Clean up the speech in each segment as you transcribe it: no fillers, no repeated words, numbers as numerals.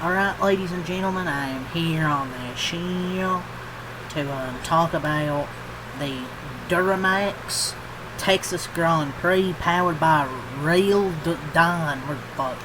Alright, ladies and gentlemen, I am here on the show to talk about the Duramax Texas Grand Prix powered by Real Don. Where the fuck?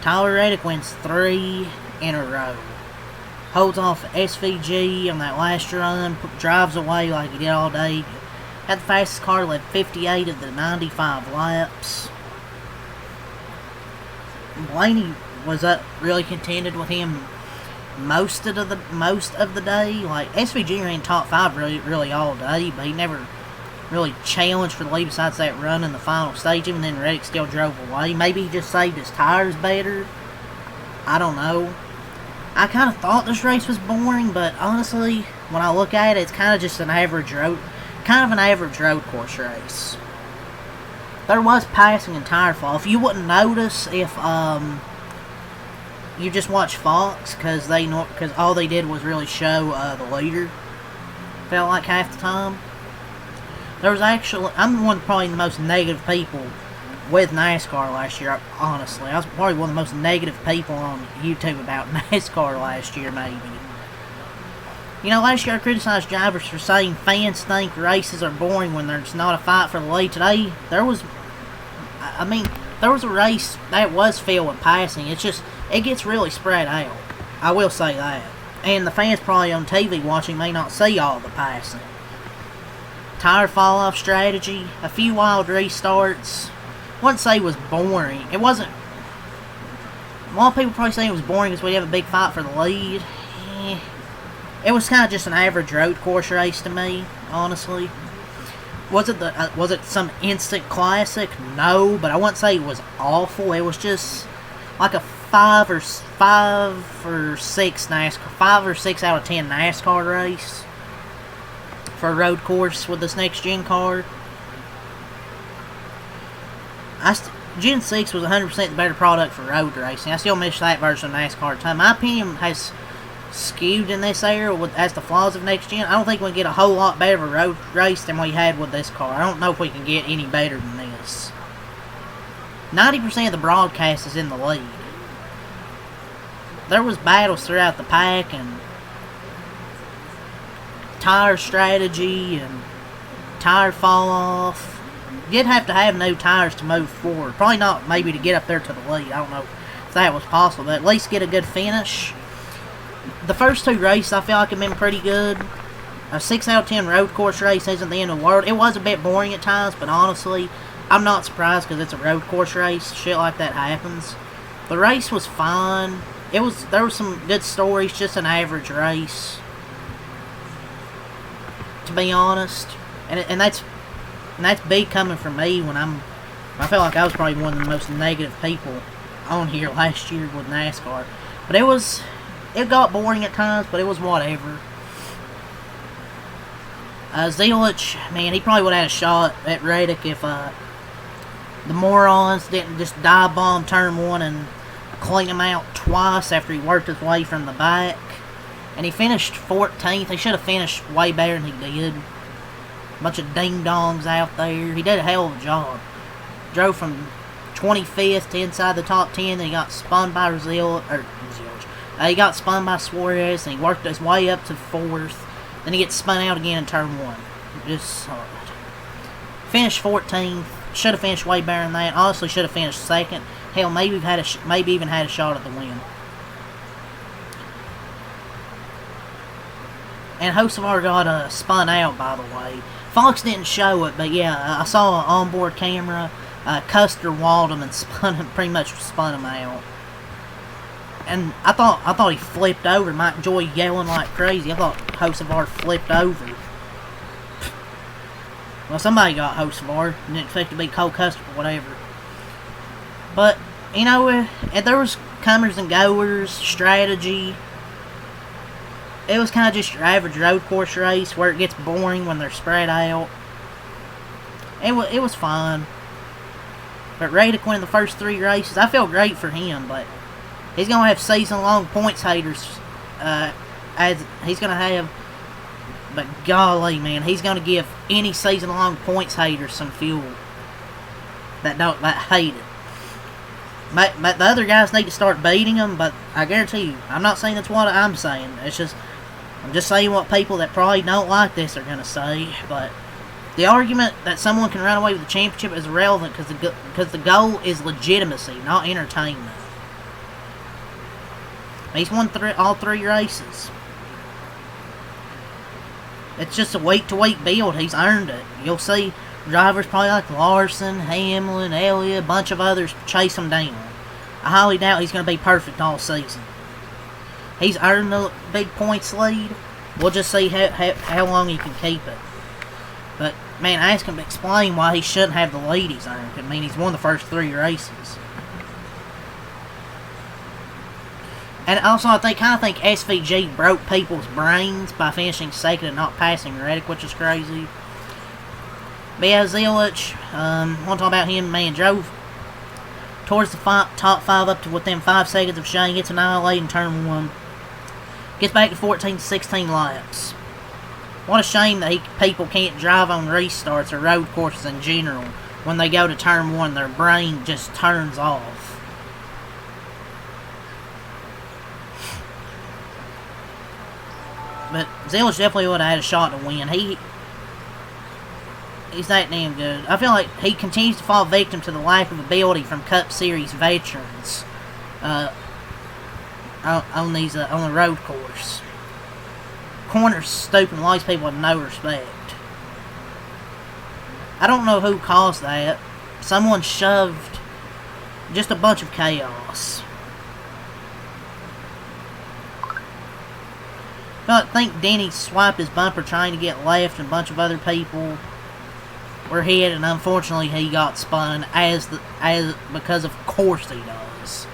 Tyler Reddick wins 3 in a row. Holds off SVG on that last run, drives away like he did all day. Had the fastest car, led 58 of the 95 laps. Blaney was up really contended with him most of the day. Like SVG ran top 5 really all day, but he never really challenged for the lead besides that run in the final stage. Even then, Reddick still drove away. Maybe he just saved his tires better. I don't know. I kind of thought this race was boring, but honestly, when I look at it, it's kind of just an average road course race. There was passing and tire fall. If you wouldn't notice if you just watch Fox, because all they did was really show the leader. Felt like half the time. There was actually, I'm one of probably the most negative people with NASCAR last year. Honestly, I was probably one of the most negative people on YouTube about NASCAR last year, maybe. You know, last year I criticized drivers for saying fans think races are boring when there's not a fight for the lead. Today, there was a race that was filled with passing. It's just, it gets really spread out. I will say that. And the fans probably on TV watching may not see all the passing. Tire fall-off strategy, a few wild restarts. I wouldn't say it was boring. It wasn't. A lot of people probably say it was boring because we have a big fight for the lead. It was kind of just an average road course race to me, honestly. Was it some instant classic? No, but I wouldn't say it was awful. It was just like a 5 or 6 out of 10 NASCAR race for a road course with this next gen car. Gen 6 was 100% the better product for road racing. I still miss that version of NASCAR time. My opinion has skewed in this area as the flaws of next gen. I don't think we can get a whole lot better of a road race than we had with this car. I don't know if we can get any better than this. 90% of the broadcast is in the lead. There was battles throughout the pack and tire strategy and tire fall off. You'd have to have new tires to move forward. Probably not maybe to get up there to the lead. I don't know if that was possible, but at least get a good finish. The first 2 races I feel like have been pretty good. A 6 out of 10 road course race isn't the end of the world. It was a bit boring at times, but honestly, I'm not surprised because it's a road course race. Shit like that happens. The race was fine. There were some good stories, just an average race, to be honest. And that's big coming from me when I feel like I was probably one of the most negative people on here last year with NASCAR. But it got boring at times, but it was whatever. Zelich, man, he probably would have had a shot at Reddick if the morons didn't just dive bomb turn 1 and clean him out twice after he worked his way from the back. And he finished 14th. He should have finished way better than he did. Bunch of ding-dongs out there. He did a hell of a job. Drove from 25th to inside the top 10, then he got spun by he got spun by Suarez, and he worked his way up to 4th. Then he gets spun out again in turn 1. Just solid. Finished 14th. Should have finished way better than that. Honestly, should have finished 2nd. Hell, maybe even had a shot at the win. And Hocevar got spun out, by the way. Fox didn't show it, but yeah, I saw an onboard camera. Custer walled him and pretty much spun him out. And I thought he flipped over. Mike Joy yelling like crazy. I thought Hocevar flipped over. Well, somebody got Hocevar. Didn't expect to be Cole Custer or whatever. But, you know, there was comers and goers, strategy. It was kind of just your average road course race where it gets boring when they're spread out. It was fun. But Reddick winning the first 3 races, I feel great for him, but he's going to have season-long points haters. He's going to have... But golly, man, he's going to give any season-long points haters some fuel that hate it. The other guys need to start beating him, but I guarantee you, I'm not saying that's what I'm saying. I'm just saying what people that probably don't like this are going to say. But the argument that someone can run away with the championship is irrelevant because the goal is legitimacy, not entertainment. He's won all 3 races. It's just a week-to-week build. He's earned it. You'll see drivers probably like Larson, Hamlin, Elliott, a bunch of others chase him down. I highly doubt he's going to be perfect all season. He's earned the big points lead. We'll just see how long he can keep it. But, man, ask him to explain why he shouldn't have the lead he's earned. I mean, he's won the first 3 races. And also, I kind of think SVG broke people's brains by finishing second and not passing Reddick, which is crazy. But yeah, Zilich, want to talk about him, man, drove towards the top 5 up to within 5 seconds of Shane, gets annihilated in turn 1. Gets back to 14 to 16 laps. What a shame that people can't drive on restarts or road courses in general. When they go to turn 1, their brain just turns off. But Zilich definitely would have had a shot to win. He's that damn good. I feel like he continues to fall victim to the lack of ability from Cup Series veterans on the road course. Corners stupid, and a lot of people have no respect. I don't know who caused that. Someone shoved just a bunch of chaos. I think Denny swiped his bumper trying to get left, and a bunch of other people were hit, and unfortunately he got spun because of course he does.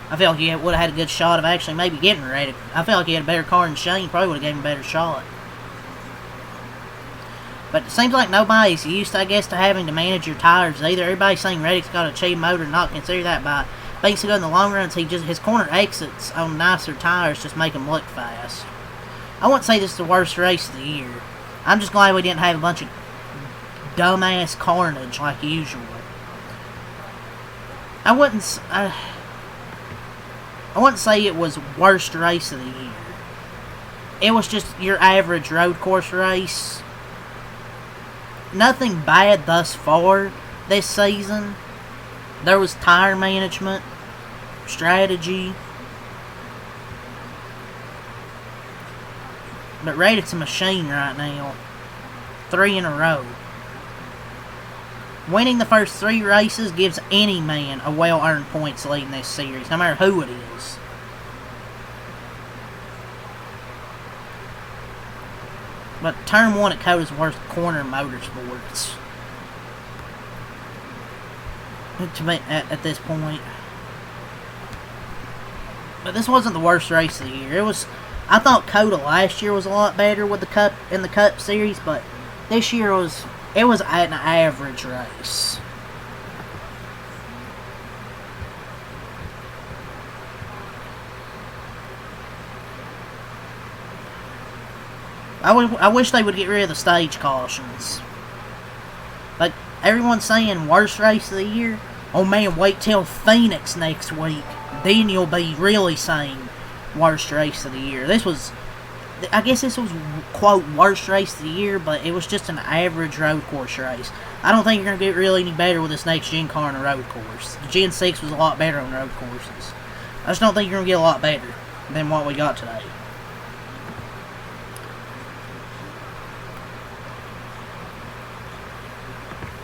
I feel like he would have had a good shot of actually maybe getting ready. I feel like he had a better car than Shane, probably would have given him a better shot. But it seems like nobody's used, I guess, to having to manage your tires either. Everybody's saying Reddick's got a cheap motor and not consider that by being so good in the long runs. His corner exits on nicer tires just make him look fast. I wouldn't say this is the worst race of the year. I'm just glad we didn't have a bunch of dumbass carnage like usual. I wouldn't say it was worst race of the year. It was just your average road course race. Nothing bad thus far this season. There was tire management, strategy. But Reddick's a machine right now. 3 in a row. Winning the first 3 races gives any man a well-earned points lead in this series, no matter who it is. But turn 1 at Cota's worst corner in motorsports. To me, at this point. But this wasn't the worst race of the year. I thought Cota last year was a lot better with the Cup Series, but this year was an average race. I wish they would get rid of the stage cautions. Like everyone's saying, worst race of the year. Oh man, wait till Phoenix next week. Then you'll be really saying worst race of the year. I guess this was, quote, worst race of the year, but it was just an average road course race. I don't think you're going to get really any better with this next Gen car on a road course. The Gen 6 was a lot better on road courses. I just don't think you're going to get a lot better than what we got today.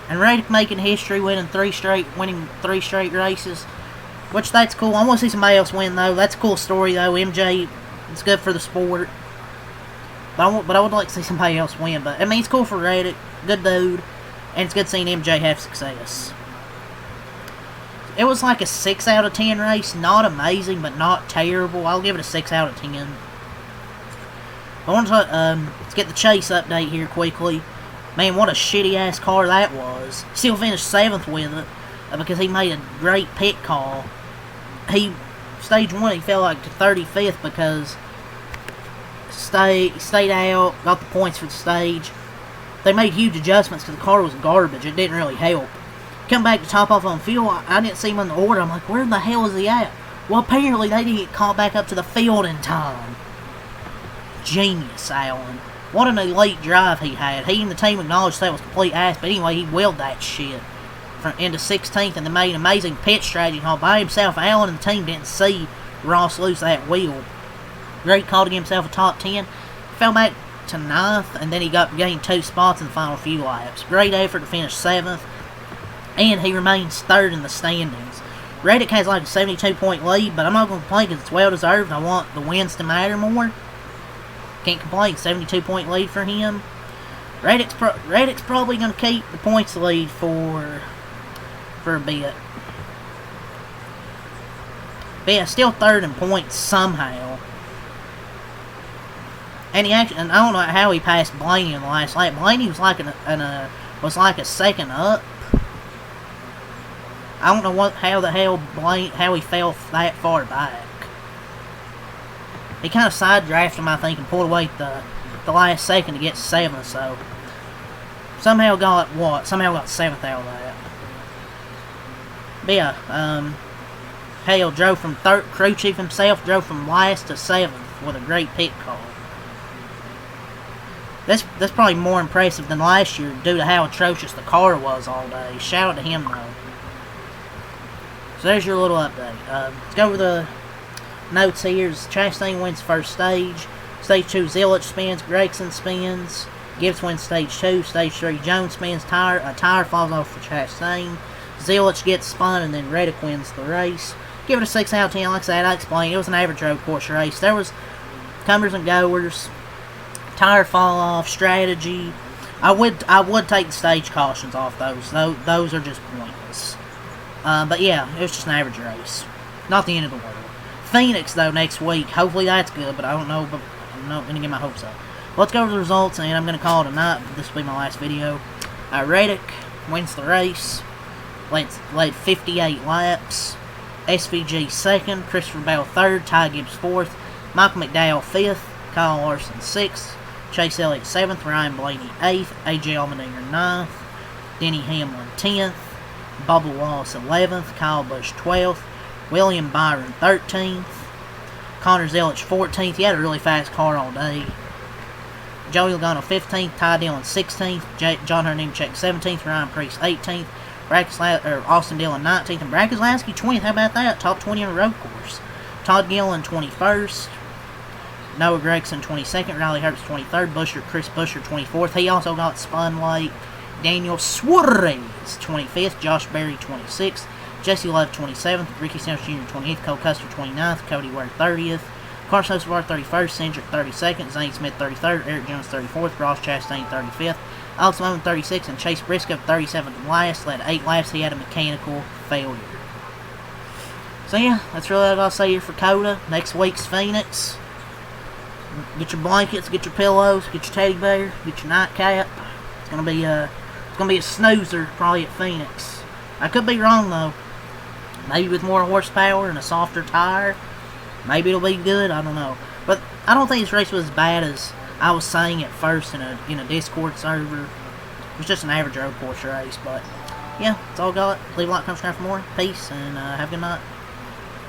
And Reddick making history, winning three straight races. Which, that's cool. I want to see somebody else win, though. That's a cool story, though. MJ, it's good for the sport. But I would like to see somebody else win. But, I mean, it's cool for Reddick. Good dude. And it's good seeing MJ have success. It was like a 6 out of 10 race. Not amazing, but not terrible. I'll give it a 6 out of 10. I want to let's get the Chase update here quickly. Man, what a shitty-ass car that was. Still finished 7th with it. Because he made a great pit call. Stage 1, he fell like to 35th because stayed out, got the points for the stage. They made huge adjustments because the car was garbage. It didn't really help. Come back to top off on fuel. I didn't see him in the order. I'm like, where the hell is he at? Well, apparently they didn't get called back up to the field in time. Genius, Alan. What an elite drive he had. He and the team acknowledged that was complete ass, but anyway, he willed that shit into 16th and they made an amazing pit strategy all by himself. Alan and the team didn't see Ross lose that wheel. Great call to give himself a top 10. Fell back to 9th, and then he gained 2 spots in the final few laps. Great effort to finish 7th, and he remains 3rd in the standings. Reddick has like a 72-point lead, but I'm not going to complain because it's well-deserved. I want the wins to matter more. Can't complain. 72-point lead for him. Reddick's probably going to keep the points lead for a bit. But yeah, still 3rd in points somehow. And I don't know how he passed Blaney in the last lap. Blaney was like a second up. I don't know how he fell that far back. He kind of side drafted him, I think, and pulled away the last second to get 7th. So somehow got 7th out of that. But yeah, Hale drove from crew chief himself drove from last to 7th with a great pit call. That's probably more impressive than last year due to how atrocious the car was all day. Shout out to him, though. So there's your little update. Let's go over the notes here. Chastain wins first stage. Stage 2, Zillich spins. Gregson spins. Gibbs wins stage 2. Stage 3, Jones spins. A tire falls off for Chastain. Zillich gets spun, and then Reddick wins the race. Give it a 6 out of 10. Like I said, I explained. It was an average road course race. There was comers and goers. Tire fall off, strategy. I would take the stage cautions off those. Those are just pointless. But yeah, it was just an average race. Not the end of the world. Phoenix, though, next week. Hopefully that's good, but I don't know. But I'm not going to get my hopes up. Let's go over the results, and I'm going to call it a night. This will be my last video. Reddick wins the race. Led 58 laps. SVG 2nd. Christopher Bell 3rd. Ty Gibbs 4th. Michael McDowell 5th. Kyle Larson 6th. Chase Elliott 7th. Ryan Blaney 8th. AJ Allmendinger 9th. Denny Hamlin 10th. Bubba Wallace 11th. Kyle Busch 12th. William Byron 13th. Connor Zillich 14th. He had a really fast car all day. Joey Logano 15th. Ty Dillon 16th. John Hunter Nemechek 17th. Ryan Preece 18th. Austin Dillon 19th. And Brad Keselowski 20th. How about that? Top 20 in a road course. Todd Gilliland 21st. Noah Gregson 22nd. Riley Herbst 23rd. Chris Buescher 24th. He also got spun late. Daniel Suarez 25th. Josh Berry 26th. Jesse Love 27th. Ricky Stenhouse Jr. 28th. Cole Custer 29th. Cody Ware 30th. Carson Hocevar 31st. Cindric 32nd. Zane Smith 33rd. Eric Jones 34th. Ross Chastain 35th. Alex Bowman 36th. And Chase Briscoe 37th last. Led 8 laps. He had a mechanical failure. So yeah, that's really all I'll say here for Cota. Next week's Phoenix. Get your blankets, get your pillows, get your teddy bear, get your nightcap. It's gonna be a snoozer probably at Phoenix. I could be wrong though. Maybe with more horsepower and a softer tire, maybe it'll be good. I don't know, but I don't think this race was as bad as I was saying at first in a Discord server. It was just an average road course race, but yeah, that's all I got. Leave a like, comment, subscribe for more. Peace, and have a good night.